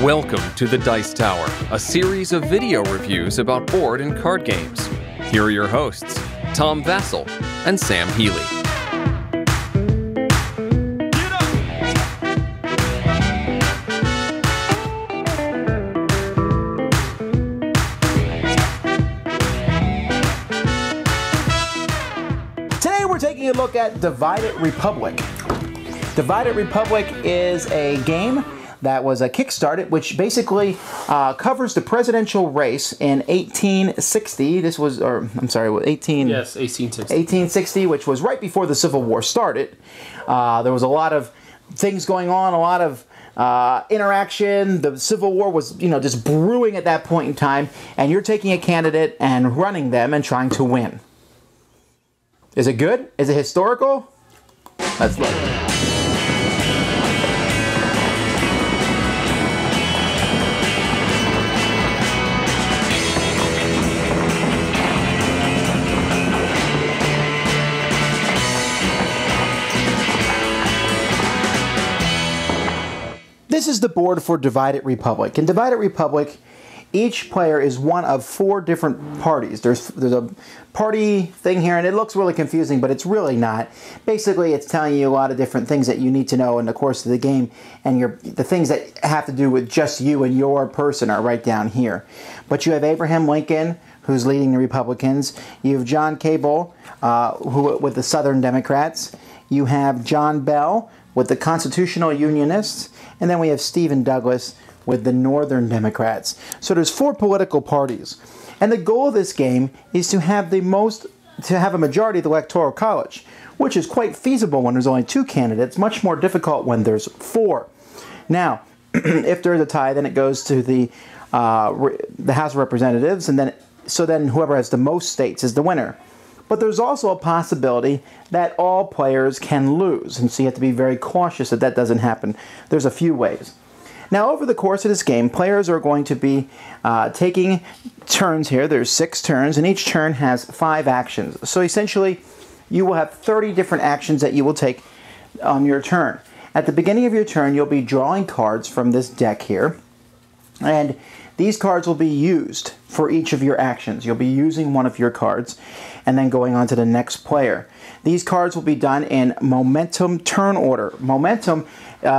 Welcome to the Dice Tower, a series of video reviews about board and card games. Here are your hosts, Tom Vassell and Sam Healy. Today we're taking a look at Divided Republic. Divided Republic is a game that was a Kickstarted, which basically covers the presidential race in 1860. This was, or I'm sorry, 1860, which was right before the Civil War started. There was a lot of things going on, a lot of interaction. The Civil War was, just brewing at that point in time, and you're taking a candidate and running them and trying to win. Is it good? Is it historical? Let's look. This is the board for Divided Republic. In Divided Republic, each player is one of 4 different parties. There's a party thing here, and it looks really confusing, but it's really not. Basically, it's telling you a lot of different things that you need to know in the course of the game, and the things that have to do with just you and your person are right down here. But you have Abraham Lincoln, who's leading the Republicans. You have John Cable, with the Southern Democrats. You have John Bell with the Constitutional Unionists. And then we have Stephen Douglas with the Northern Democrats. So there's 4 political parties. And the goal of this game is to have a majority of the Electoral College, which is quite feasible when there's only 2 candidates, much more difficult when there's 4. Now, if there's a tie, then it goes to the House of Representatives, and then whoever has the most states is the winner. But there's also a possibility that all players can lose, and so you have to be very cautious that doesn't happen. There's a few ways. Now, over the course of this game, players are going to be taking turns here. There's 6 turns, and each turn has 5 actions. So essentially, you will have 30 different actions that you will take on your turn. At the beginning of your turn, you'll be drawing cards from this deck here, and these cards will be used for each of your actions. You'll be using one of your cards and then going on to the next player. These cards will be done in momentum turn order. Momentum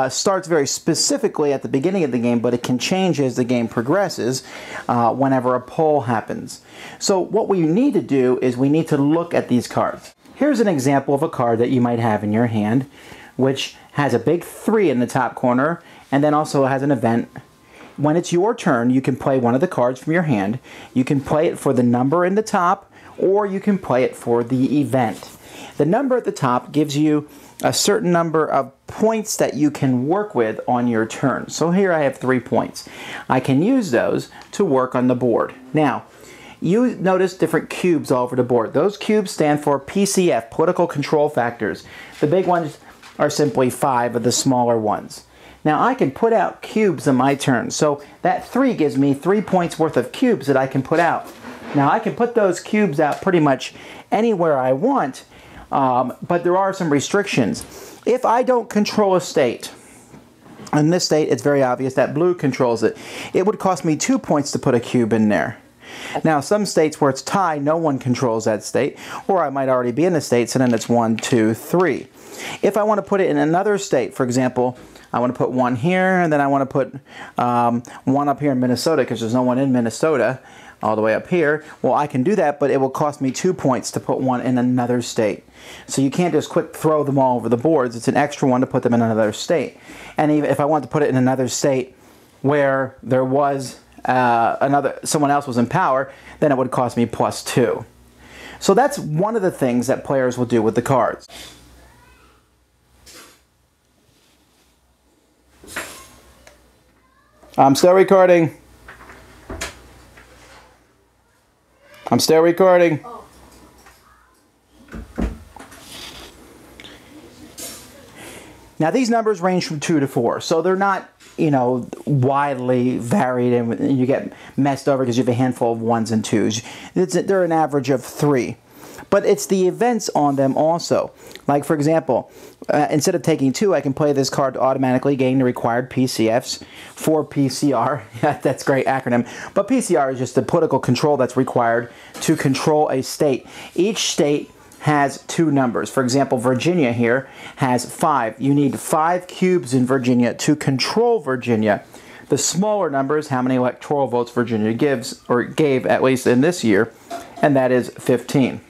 starts very specifically at the beginning of the game, but it can change as the game progresses whenever a poll happens. So what we need to do is we need to look at these cards. Here's an example of a card that you might have in your hand, which has a big 3 in the top corner and then also has an event. When it's your turn, you can play one of the cards from your hand. You can play it for the number in the top, or you can play it for the event. The number at the top gives you a certain number of points that you can work with on your turn. So here I have 3 points. I can use those to work on the board. Now, you notice different cubes all over the board. Those cubes stand for PCF, political control factors. The big ones are simply 5 of the smaller ones. Now I can put out cubes on my turn, so that 3 gives me 3 points worth of cubes that I can put out. Now I can put those cubes out pretty much anywhere I want, but there are some restrictions. If I don't control a state, in this state it's very obvious that blue controls it, it would cost me 2 points to put a cube in there. Now some states where it's tie, no one controls that state, or I might already be in the state, so then it's 1, 2, 3. If I want to put it in another state, for example, I want to put 1 here, and then I want to put 1 up here in Minnesota because there's no one in Minnesota all the way up here. Well, I can do that, but it will cost me 2 points to put 1 in another state. So you can't just quick throw them all over the boards. It's an extra 1 to put them in another state. And even if I want to put it in another state where there was someone else was in power, then it would cost me +2. So that's one of the things that players will do with the cards. I'm still recording. I'm still recording. Now these numbers range from 2 to 4, so they're not, widely varied and you get messed over because you have a handful of 1s and 2s. They're an average of 3. but it's the events on them also. Like, for example, instead of taking 2, I can play this card to automatically gain the required PCFs for PCR. That's a great acronym. But PCR is just the political control that's required to control a state. Each state has 2 numbers. For example, Virginia here has 5. You need 5 cubes in Virginia to control Virginia. The smaller number is how many electoral votes Virginia gives, or gave at least in this year, and that is 15.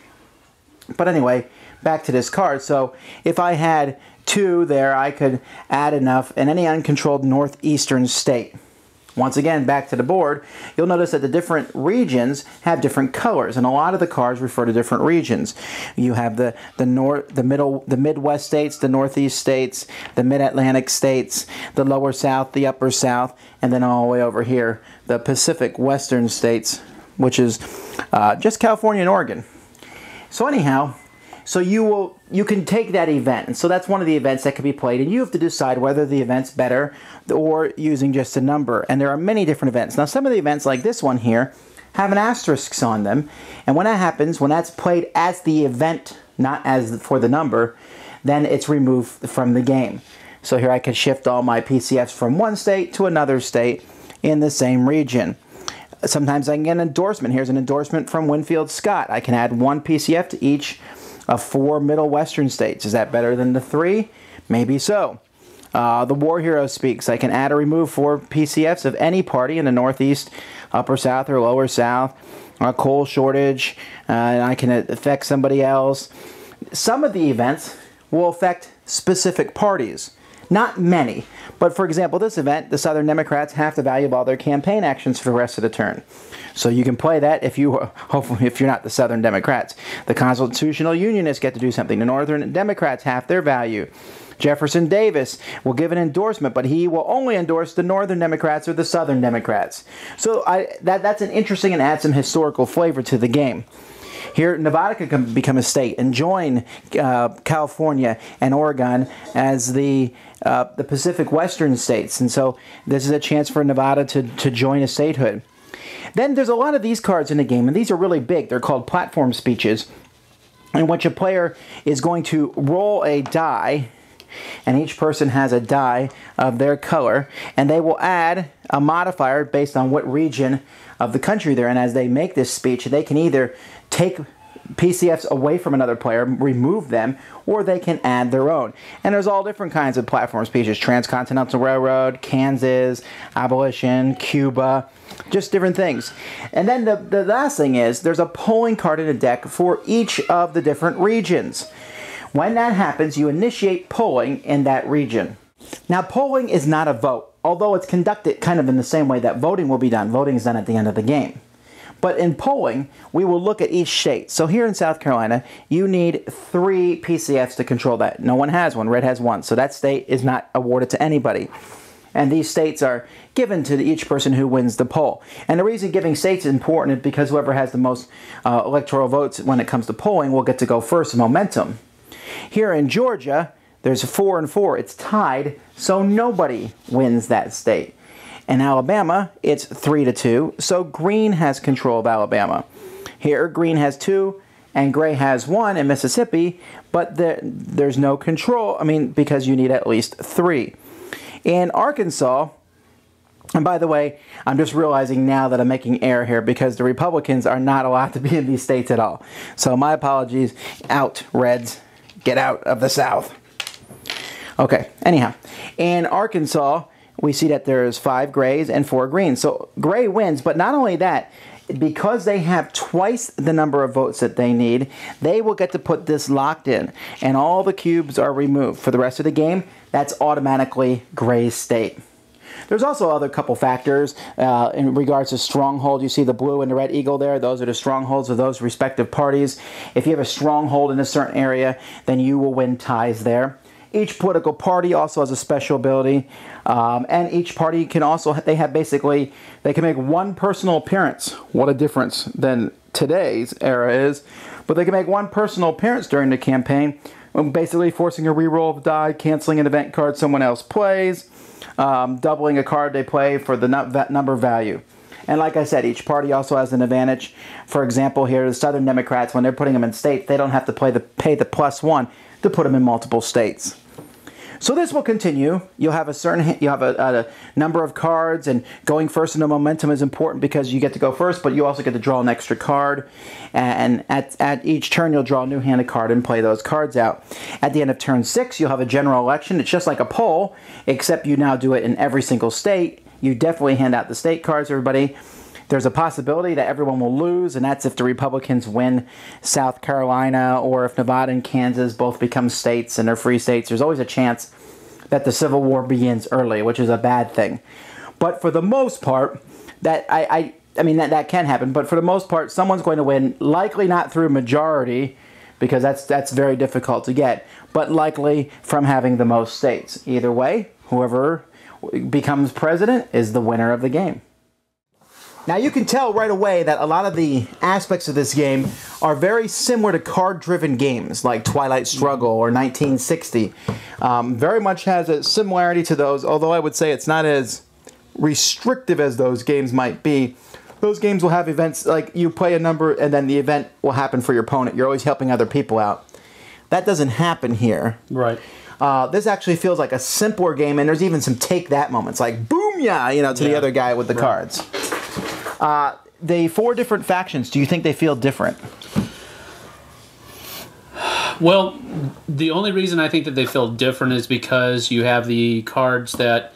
But anyway, back to this card. So if I had 2 there, I could add enough in any uncontrolled northeastern state. Once again, back to the board, you'll notice that the different regions have different colors, and a lot of the cards refer to different regions. You have the Midwest states, the Northeast states, the Mid-Atlantic states, the Lower South, the Upper South, and then all the way over here, the Pacific Western states, which is just California and Oregon. So anyhow, so you can take that event, and so that's one of the events that can be played, and you have to decide whether the event's better or using just a number. And there are many different events. Now, some of the events, like this one here, have an asterisk on them, and when that happens, when that's played as the event, not as for the number, then it's removed from the game. So here I could shift all my PCFs from one state to another state in the same region. Sometimes I can get an endorsement. Here's an endorsement from Winfield Scott. I can add 1 PCF to each of 4 Middle Western states. Is that better than the 3? Maybe so. The War Hero speaks. I can add or remove 4 PCFs of any party in the Northeast, Upper South, or Lower South. A coal shortage, and I can affect somebody else. Some of the events will affect specific parties. Not many, but for example, this event, the Southern Democrats have to value all their campaign actions for the rest of the turn. So you can play that if hopefully if you're not the Southern Democrats. The Constitutional Unionists get to do something. The Northern Democrats have their value. Jefferson Davis will give an endorsement, but he will only endorse the Northern Democrats or the Southern Democrats. So that's an interesting and adds some historical flavor to the game. Here, Nevada could become a state and join California and Oregon as the Pacific Western states. And so this is a chance for Nevada to join a statehood. Then there's a lot of these cards in the game, and these are really big. They're called platform speeches, in which a player is going to roll a die, and each person has a die of their color, and they will add a modifier based on what region of the country they're in. As they make this speech, they can either take PCFs away from another player, remove them, or they can add their own. And there's all different kinds of platform speeches: Transcontinental Railroad, Kansas, abolition, Cuba, just different things. And then the last thing is there's a polling card in the deck for each of the different regions. When that happens, you initiate polling in that region. Now, polling is not a vote, although it's conducted kind of in the same way that voting will be done. Voting is done at the end of the game. But in polling, we will look at each state. So here in South Carolina, you need 3 PCFs to control that. No one has one. Red has 1. So that state is not awarded to anybody. And these states are given to each person who wins the poll. And the reason giving states is important is because whoever has the most electoral votes when it comes to polling will get to go first in momentum. Here in Georgia, there's 4 and 4. It's tied, so nobody wins that state. In Alabama, it's 3-2, so green has control of Alabama. Here, green has 2, and gray has 1 in Mississippi, but there's no control, because you need at least 3. In Arkansas, and by the way, I'm just realizing now that I'm making error here because the Republicans are not allowed to be in these states at all. So my apologies. Out, Reds. Get out of the South. Okay, anyhow, in Arkansas, we see that there's 5 grays and 4 greens. So gray wins, but not only that, because they have twice the number of votes that they need, they will get to put this locked in, and all the cubes are removed. For the rest of the game, that's automatically Gray's state. There's also other couple factors in regards to stronghold. You see the blue and the red eagle there. Those are the strongholds of those respective parties. If you have a stronghold in a certain area, then you will win ties there. Each political party also has a special ability, and each party can also, they can make 1 personal appearance. What a difference than today's era is. But they can make 1 personal appearance during the campaign, basically forcing a reroll of die, canceling an event card someone else plays, doubling a card they play for the number value. And like I said, each party also has an advantage. For example, here, the Southern Democrats, when they're putting them in states, they don't have to pay the +1 to put them in multiple states. So this will continue. You'll have a number of cards, and going first in the momentum is important because you get to go first, but you also get to draw an extra card. And at each turn, you'll draw a new hand of card and play those cards out. At the end of turn 6, you'll have a general election. It's just like a poll, except you now do it in every single state. You definitely hand out the state cards, everybody. There's a possibility that everyone will lose, and that's if the Republicans win South Carolina, or if Nevada and Kansas both become states and they're free states. There's always a chance that the Civil War begins early, which is a bad thing. But for the most part, that can happen. But for the most part, someone's going to win. Likely not through majority, because that's very difficult to get, but likely from having the most states. Either way, whoever becomes president is the winner of the game. Now you can tell right away that a lot of the aspects of this game are very similar to card-driven games like Twilight Struggle or 1960. Very much has a similarity to those, although I would say it's not as restrictive as those games might be. Those games will have events like you play a number and then the event will happen for your opponent. You're always helping other people out. That doesn't happen here. Right. This actually feels like a simpler game, and there's even some take that moments, like boom, yeah, to the other guy with the cards. The 4 different factions, do you think they feel different? Well, the only reason I think that they feel different is because you have the cards that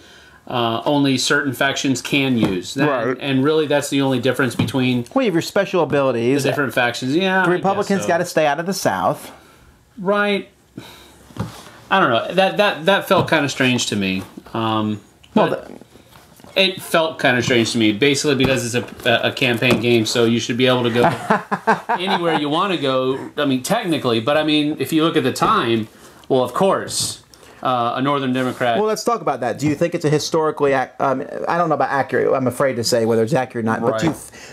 only certain factions can use. Right. And really that's the only difference between Well, you have your special abilities. the different factions. Yeah, The Republicans got to stay out of the South. Right. I don't know. That felt kind of strange to me. It felt kind of strange to me, basically because it's a campaign game, so you should be able to go anywhere you want to go. I mean, technically, but I mean, if you look at the time, well, of course, a Northern Democrat. Well, let's talk about that. Do you think it's a historically? I don't know about accurate. I'm afraid to say whether it's accurate or not. But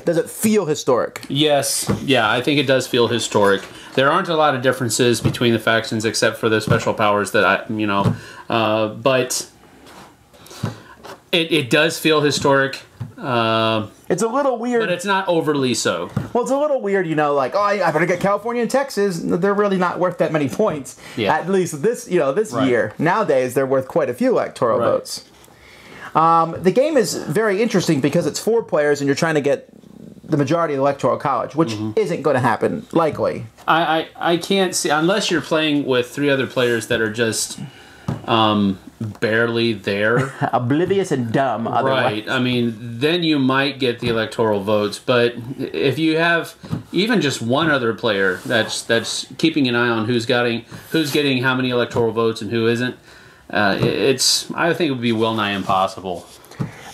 does it feel historic? Yes. Yeah, I think it does feel historic. There aren't a lot of differences between the factions except for the special powers that but. It does feel historic. It's a little weird. But it's not overly so. Well, it's a little weird, like, oh, I better get California and Texas. They're really not worth that many points. Yeah. At least this year. Nowadays, they're worth quite a few electoral votes. The game is very interesting because it's 4 players and you're trying to get the majority of the Electoral College, which isn't going to happen, likely. I can't see, unless you're playing with 3 other players that are just... barely there. Oblivious and dumb. Right. I mean, then you might get the electoral votes, but if you have even just one other player that's keeping an eye on who's getting how many electoral votes and who isn't, I think it would be well nigh impossible.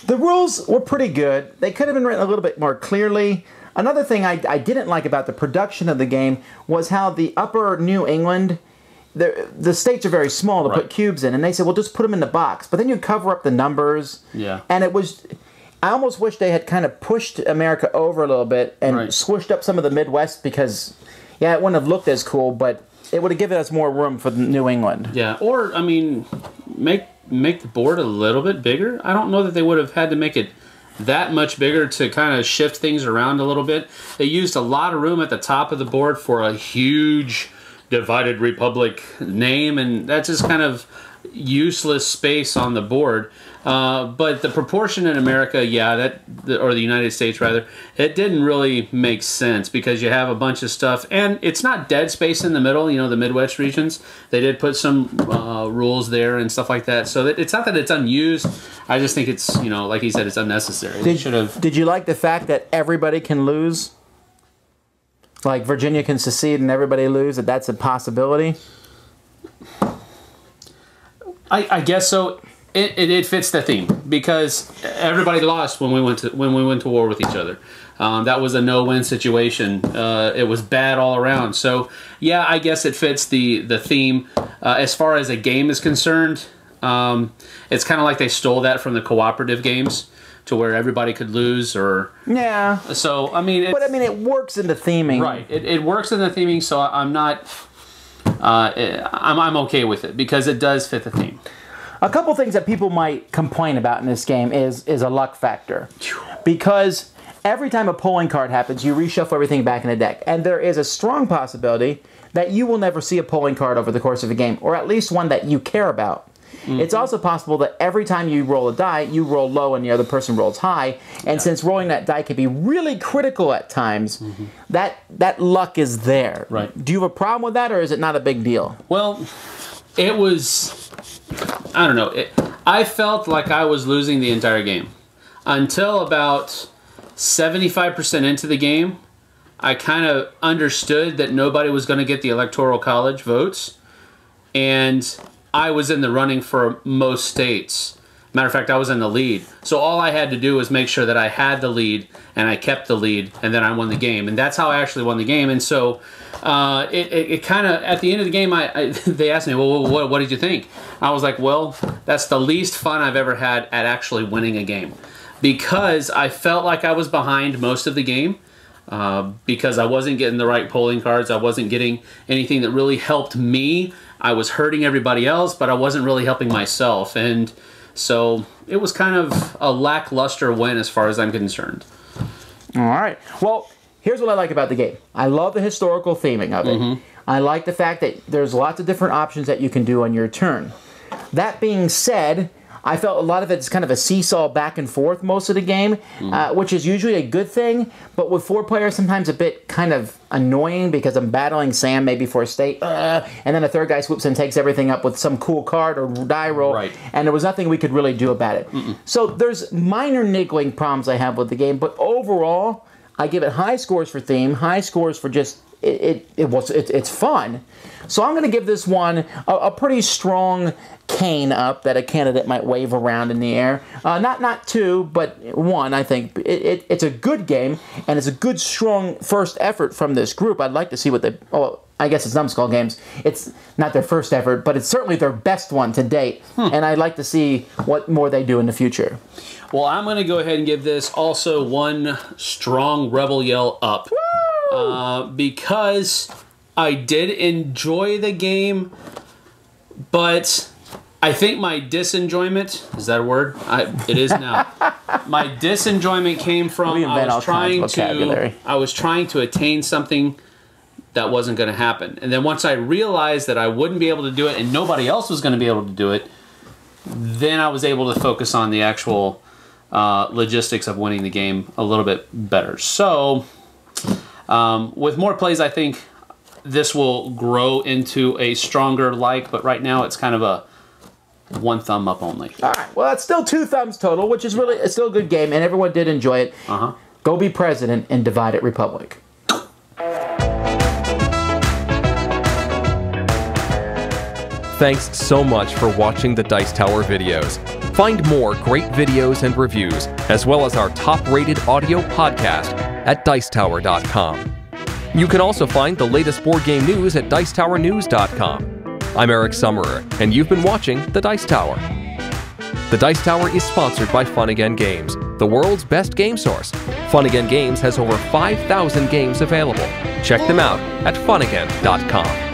The rules were pretty good. They could have been written a little bit more clearly. Another thing I didn't like about the production of the game was how the upper New England... The states are very small to put cubes in, and they said, well, just put them in the box. But then you cover up the numbers. Yeah. And it was... I almost wish they had kind of pushed America over a little bit and squished up some of the Midwest because, yeah, it wouldn't have looked as cool, but it would have given us more room for New England. Yeah, or, I mean, make the board a little bit bigger. I don't know that they would have had to make it that much bigger to kind of shift things around a little bit. They used a lot of room at the top of the board for a huge... Divided Republic name, and that's just kind of useless space on the board. But the proportion in America, or the United States rather, it didn't really make sense because you have a bunch of stuff, and it's not dead space in the middle. The Midwest regions, they did put some rules there and stuff like that. So it's not that it's unused. I just think it's, like he said, it's unnecessary. Did you like the fact that everybody can lose? Like Virginia can secede and everybody lose, that's a possibility? I guess so. It fits the theme because everybody lost when we went to war with each other. That was a no-win situation. It was bad all around. So yeah, I guess it fits the theme. As far as a game is concerned, it's kind of like they stole that from the cooperative games, to where everybody could lose, or... Yeah. So, I mean... But, I mean, it works in the theming. Right. It works in the theming, so I'm not... I'm okay with it, because it does fit the theme. A couple things that people might complain about in this game is a luck factor. Because every time a pulling card happens, you reshuffle everything back in the deck. And there is a strong possibility that you will never see a pulling card over the course of a game, or at least one that you care about. It's also possible that every time you roll a die, you roll low and the other person rolls high. And since rolling that die can be really critical at times, that luck is there. Right. Do you have a problem with that, or is it not a big deal? Well, it was, I don't know. I felt like I was losing the entire game. Until about 75% into the game, I kind of understood that nobody was going to get the Electoral College votes. And I was in the running for most states. Matter of fact, I was in the lead. So all I had to do was make sure that I had the lead, and I kept the lead, and then I won the game. And that's how I actually won the game. And so it kind of, at the end of the game, they asked me, well, what did you think? I was like, well, that's the least fun I've ever had at actually winning a game. Because I felt like I was behind most of the game. Because I wasn't getting the right polling cards. I wasn't getting anything that really helped me. I was hurting everybody else, but I wasn't really helping myself. And so it was kind of a lackluster win as far as I'm concerned. All right. Well, here's what I like about the game. I love the historical theming of it. I like the fact that there's lots of different options that you can do on your turn. That being said, I felt a lot of it's kind of a seesaw back and forth most of the game, which is usually a good thing, but with 4 players, sometimes a bit kind of annoying because I'm battling Sam maybe for a state, and then a third guy swoops and takes everything up with some cool card or die roll, and there was nothing we could really do about it. So there's minor niggling problems I have with the game, but overall, I give it high scores for theme, high scores for just, it's fun. So I'm going to give this one a pretty strong cane up that a candidate might wave around in the air. Not 2, but 1, I think. It's a good game, and it's a good, strong first effort from this group. I'd like to see what they... Oh, I guess it's Numbskull Games. It's not their first effort, but it's certainly their best one to date, and I'd like to see what more they do in the future. Well, I'm going to go ahead and give this also 1 strong Rebel Yell up. Because I did enjoy the game, but I think my disenjoyment, is that a word? It is now. My disenjoyment came from I was trying to attain something that wasn't going to happen. And then once I realized that I wouldn't be able to do it and nobody else was going to be able to do it, then I was able to focus on the actual logistics of winning the game a little bit better. So with more plays, I think this will grow into a stronger like, but right now it's kind of a 1 thumb up only. All right. Well, that's still 2 thumbs total, which is really, it's still a good game, and everyone did enjoy it. Go be president in Divided Republic. Thanks so much for watching the Dice Tower videos. Find more great videos and reviews, as well as our top-rated audio podcast at Dicetower.com. You can also find the latest board game news at Dicetowernews.com. I'm Eric Summerer, and you've been watching The Dice Tower. The Dice Tower is sponsored by Fun Again Games, the world's best game source. Fun Again Games has over 5,000 games available. Check them out at funagain.com.